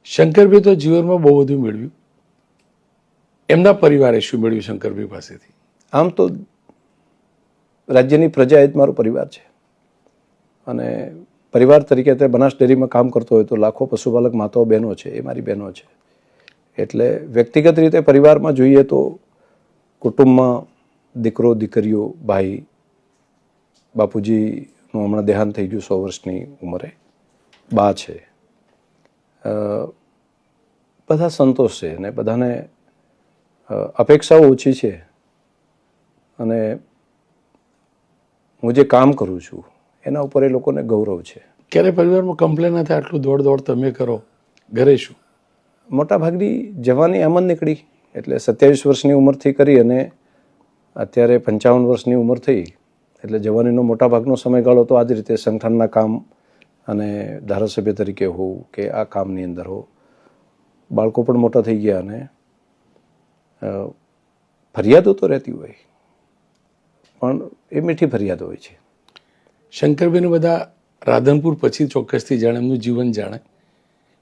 શંકરભાઈ તો જીવનમાં બહુ બધું મેળવ્યું. એમના પરિવારે શું મેળવ્યું શંકરભાઈ પાસેથી? આમ તો રાજ્યની પ્રજા એ જ મારો પરિવાર છે અને પરિવાર તરીકે તે બનાસ ડેરીમાં કામ કરતો હોય તો લાખો પશુપાલક માતાઓ બહેનો છે, એ મારી બહેનો છે. એટલે વ્યક્તિગત રીતે પરિવારમાં જોઈએ તો કુટુંબમાં દીકરો, દીકરીઓ, ભાઈ, બાપુજીનું હમણાં દેહાંત થઈ ગયું 100 વર્ષની ઉંમરે, બા છે, બધા સંતોષ છે અને બધાને અપેક્ષાઓ ઓછી છે. અને હું જે કામ કરું છું એના ઉપર એ લોકોને ગૌરવ છે. ક્યારે પરિવારમાં કમ્પ્લેન ના થાય આટલું દોડ તમે કરો, ઘરે શું? મોટાભાગની જવાની આમ જ નીકળી. એટલે 27 વર્ષની ઉંમરથી કરી અને અત્યારે 55 વર્ષની ઉંમર થઈ એટલે જવાનીનો મોટાભાગનો સમયગાળો તો આ જ રીતે સંગઠનના કામ અને ધારાસભ્ય તરીકે હોવું કે આ કામની અંદર હો. બાળકો પણ મોટા થઈ ગયા અને ફરિયાદો તો રહેતી હોય પણ એ મીઠી ફરિયાદો હોય છે. શંકરભાઈને બધા રાધનપુર પછી ચોક્કસથી જાણે, એમનું જીવન જાણે,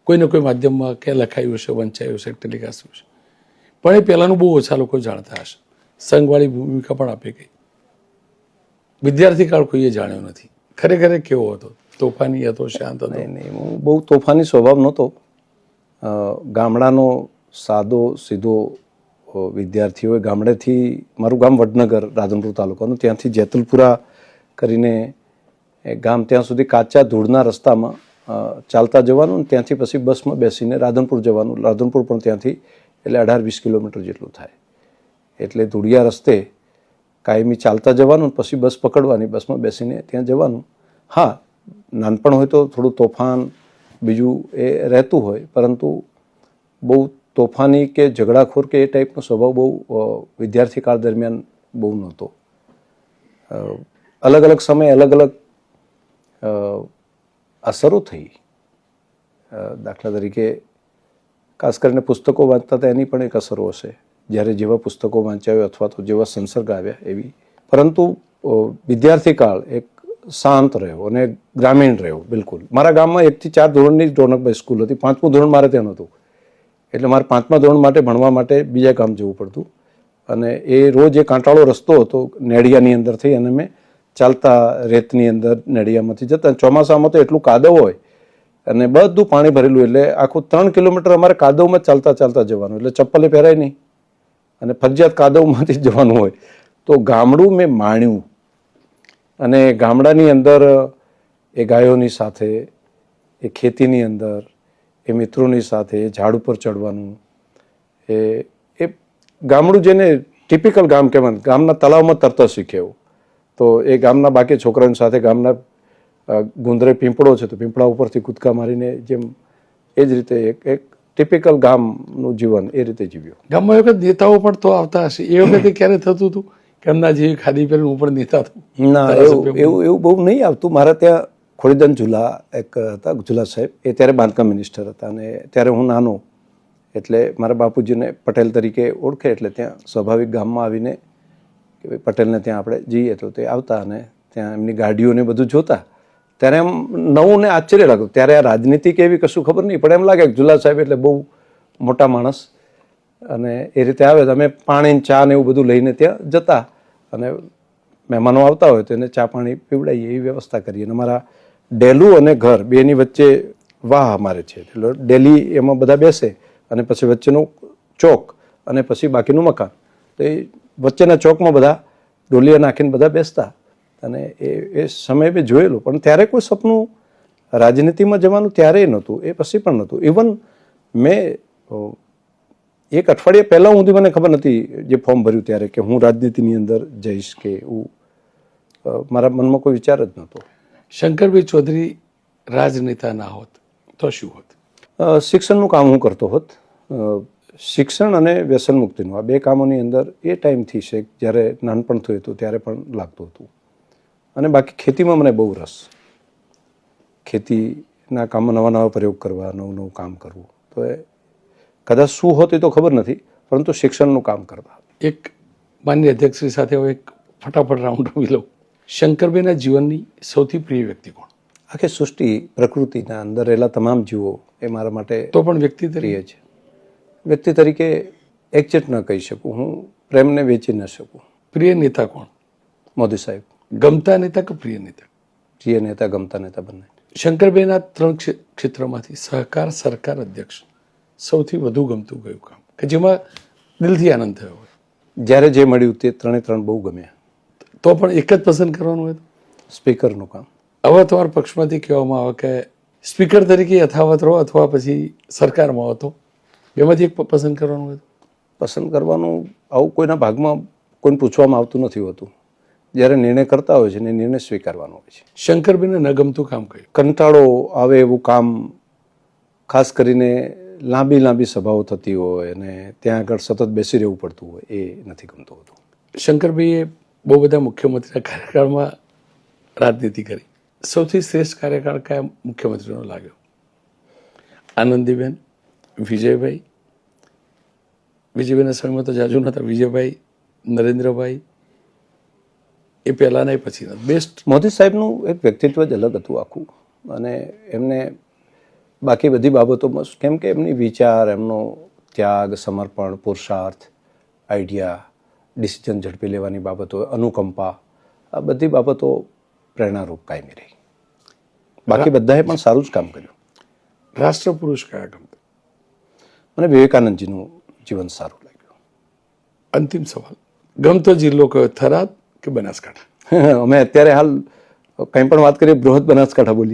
કોઈને કોઈ માધ્યમમાં ક્યાં લખાયું હશે, વંચાયું હશે, ટેલિકાસ્ટ હશે, પણ એ પહેલાંનું બહુ ઓછા લોકો જાણતા હશે. સંઘવાળી ભૂમિકા પણ આપી ગઈ. વિદ્યાર્થી કાળ કોઈએ જાણ્યો નથી. ખરેખર કેવો હતો? તોફાની હતો, શાંત હતો? નહીં, હું બહુ તોફાની સ્વભાવ નહોતો. ગામડાનો સાદો સીધો વિદ્યાર્થી હોય. ગામડેથી મારું ગામ વડનગર, રાધનપુર તાલુકાનું, ત્યાંથી જેતલપુરા કરીને ગામ, ત્યાં સુધી કાચા ધૂળના રસ્તામાં ચાલતા જવાનું, ત્યાંથી પછી બસમાં બેસીને રાધનપુર જવાનું. રાધનપુર પણ ત્યાંથી એટલે 18-20 કિલોમીટર જેટલું થાય. એટલે ધૂળિયા રસ્તે કાયમી ચાલતા જવાનું, પછી બસ પકડવાની, બસમાં બેસીને ત્યાં જવાનું. હા, નાનપણ હોય તો થોડું તોફાન બીજું એ રહેતું હોય, પરંતુ બહુ તોફાની કે ઝઘડાખોર કે એ ટાઈપનો સ્વભાવ બહુ વિદ્યાર્થી કાળ દરમિયાન બહુ નહોતો. અલગ અલગ સમયે અલગ અલગ અસરો થઈ. દાખલા તરીકે ખાસ કરીને પુસ્તકો વાંચતા હતા એની પણ એક અસરો હશે, જ્યારે જેવા પુસ્તકો વાંચ્યા હોય અથવા તો જેવા સંસર્ગ આવ્યા એવી. પરંતુ વિદ્યાર્થી કાળ એક શાંત રહ્યો અને ગ્રામીણ રહ્યો. બિલકુલ મારા ગામમાં 1 થી 4 ધોરણની જ રોનકભાઈ સ્કૂલ હતી. 5મું ધોરણ મારે ત્યાં નહોતું, એટલે મારે 5મા ધોરણ માટે ભણવા માટે બીજા ગામ જવું પડતું. અને એ રોજ એ કાંટાળો રસ્તો હતો નેડિયાની અંદર થઈ અને મેં ચાલતા રેતની અંદર નેડિયામાંથી જતા. ચોમાસામાં તો એટલું કાદવ હોય અને બધું પાણી ભરેલું, એટલે આખું 3 કિલોમીટર અમારે કાદવમાં ચાલતા ચાલતા જવાનું. એટલે ચપ્પલે પહેરાય નહીં અને ફરજિયાત કાદવમાંથી જ જવાનું હોય. તો ગામડું મેં માણ્યું અને ગામડાની અંદર એ ગાયોની સાથે, એ ખેતીની અંદર, એ મિત્રોની સાથે ઝાડ ઉપર ચડવાનું, એ ગામડું જેને ટિપિકલ ગામ કહેવાય, ગામના તળાવમાં તરતા શીખ્યો. તો એ ગામના બાકી છોકરાઓની સાથે ગામના ગુંદરે પીંપળો છે તો પીંપળા ઉપરથી કૂદકા મારીને જેમ એ જ રીતે એક ટિપિકલ ગામનું જીવન એ રીતે જીવ્યો. ગામમાં એ વખત નેતાઓ પણ તો આવતા હશે. એ વખતે ક્યારે થતું હતું કે એમના જેવી ખાદી પહેરીને હું પણ નેતા થયું? ના, એવું બહુ નહીં આવતું. મારા ત્યાં ખોડીદાન ઝુલા એક હતા, ઝુલા સાહેબ, એ ત્યારે બાંધકામ મિનિસ્ટર હતા અને ત્યારે હું નાનો, એટલે મારા બાપુજીને પટેલ તરીકે ઓળખે એટલે ત્યાં સ્વાભાવિક ગામમાં આવીને કે પટેલને ત્યાં આપણે જઈએ તો તે આવતા અને ત્યાં એમની ગાડીઓને બધું જોતા. ત્યારે એમ નવું ને આશ્ચર્ય લાગતું. ત્યારે આ રાજનીતિ કે એવી કશું ખબર નહીં, પણ એમ લાગે કે ઝુલા સાહેબ એટલે બહુ મોટા માણસ અને એ રીતે આવે તો અમે પાણી, ચા ને એવું બધું લઈને ત્યાં જતા અને મહેમાનો આવતા હોય તો એને ચા પાણી પીવડાવીએ એવી વ્યવસ્થા કરીએ. અને અમારા ડેલું અને ઘર બેની વચ્ચે વાહ અમારે છે, એટલે ડેલી એમાં બધા બેસે અને પછી વચ્ચેનું ચોક અને પછી બાકીનું મકાન. તો એ વચ્ચેના ચોકમાં બધા ડોલિયા નાખીને બધા બેસતા અને એ સમય મેં જોયેલું. પણ ત્યારે કોઈ સપનું રાજનીતિમાં જવાનું ત્યારે નહોતું, એ પછી પણ નહોતું. ઇવન મેં 1 અઠવાડિયા પહેલાં સુધી મને ખબર નથી જે ફોર્મ ભર્યું ત્યારે કે હું રાજનીતિની અંદર જઈશ કે એવું મારા મનમાં કોઈ વિચાર જ નહોતો. શંકરભાઈ ચૌધરી રાજનેતા ના હોત તો શું હોત? શિક્ષણનું કામ હું કરતો હોત. શિક્ષણ અને વ્યસન મુક્તિનું આ 2 કામોની અંદર એ ટાઈમથી છે જ્યારે નાનપણ થયું હતું ત્યારે પણ લાગતું હતું. અને બાકી ખેતીમાં મને બહુ રસ. ખેતીના કામમાં નવા નવા પ્રયોગ કરવા, નવું કામ કરવું. તો એ કદાચ શું હોત એ તો ખબર નથી, પરંતુ શિક્ષણનું કામ કરવા. એક માન્ય અધ્યક્ષશ્રી સાથે હવે એક ફટાફટ રાઉન્ડ રમી લઉં. શંકરભાઈના જીવનની સૌથી પ્રિય વ્યક્તિ કોણ? આખી સૃષ્ટિ પ્રકૃતિના અંદર રહેલા તમામ જીવો એ મારા માટે તો પણ વ્યક્તિ તરીકે પ્રિય છે. વ્યક્તિ તરીકે એક્ઝેક્ટ ન કહી શકું, હું પ્રેમને વેચી ન શકું. પ્રિય નેતા કોણ? મોદી સાહેબ ગમતા નેતા કે પ્રિય નેતા? પ્રિય નેતા, ગમતા નેતા બંને. શંકરભાઈના 3 ક્ષેત્રમાંથી સહકાર સરકાર અધ્યક્ષ સૌથી વધુ ગમતું કયું કામ કે જેમાં દિલથી આનંદ થયો હોય? જ્યારે જે મળ્યું તે ત્રણે બહુ ગમ્યા. તો પણ એક જ પસંદ કરવાનું હોય તો? સ્પીકરનું કામ. હવે તમારા પક્ષમાંથી કહેવામાં આવે કે સ્પીકર તરીકે યથાવત રહો અથવા પછી સરકારમાં હો, તો બેમાંથી એક પસંદ કરવાનું હોય તો? પસંદ કરવાનું આવું કોઈના ભાગમાં કોઈને પૂછવામાં આવતું નથી હોતું. જ્યારે નિર્ણય કરતા હોય છે ને નિર્ણય સ્વીકારવાનો હોય છે. શંકરભાઈને ન ગમતું કામ કયું? કંટાળો આવે એવું કામ, ખાસ કરીને લાંબી સભાઓ થતી હોય અને ત્યાં આગળ સતત બેસી રહેવું પડતું હોય, એ નથી ગમતું હોતું. શંકરભાઈએ બહુ બધા મુખ્યમંત્રીના કાર્યકાળમાં રાજનીતિ કરી. સૌથી શ્રેષ્ઠ કાર્યકાળ કયા મુખ્યમંત્રીનો લાગ્યો? આનંદીબેન, વિજયભાઈના સમયમાં તો જાજુ નહોતા, વિજયભાઈ, નરેન્દ્રભાઈ, એ પહેલાંના એ પછીના બેસ્ટ? મોદી સાહેબનું એક વ્યક્તિત્વ જ અલગ હતું આખું, અને એમને બાકી બધી બાબતોમાં કેમ કે એમની વિચાર, એમનો ત્યાગ, સમર્પણ, પુરુષાર્થ, આઈડિયા, ડિસિઝન ઝડપી લેવાની બાબતો, અનુકંપા, આ બધી બાબતો પ્રેરણારૂપ કાયમી રહી. બાકી બધાએ પણ સારું જ કામ કર્યું. રાષ્ટ્રપુરુષ કયા ગમતા? મને વિવેકાનંદજીનું જીવન સારું લાગ્યું. અંતિમ સવાલ, ગમતો જિલ્લો કયો, થરાદ કે બનાસકાંઠા? અમે અત્યારે હાલ કંઈ પણ વાત કરીએ બૃહદ બનાસકાંઠા બોલીએ.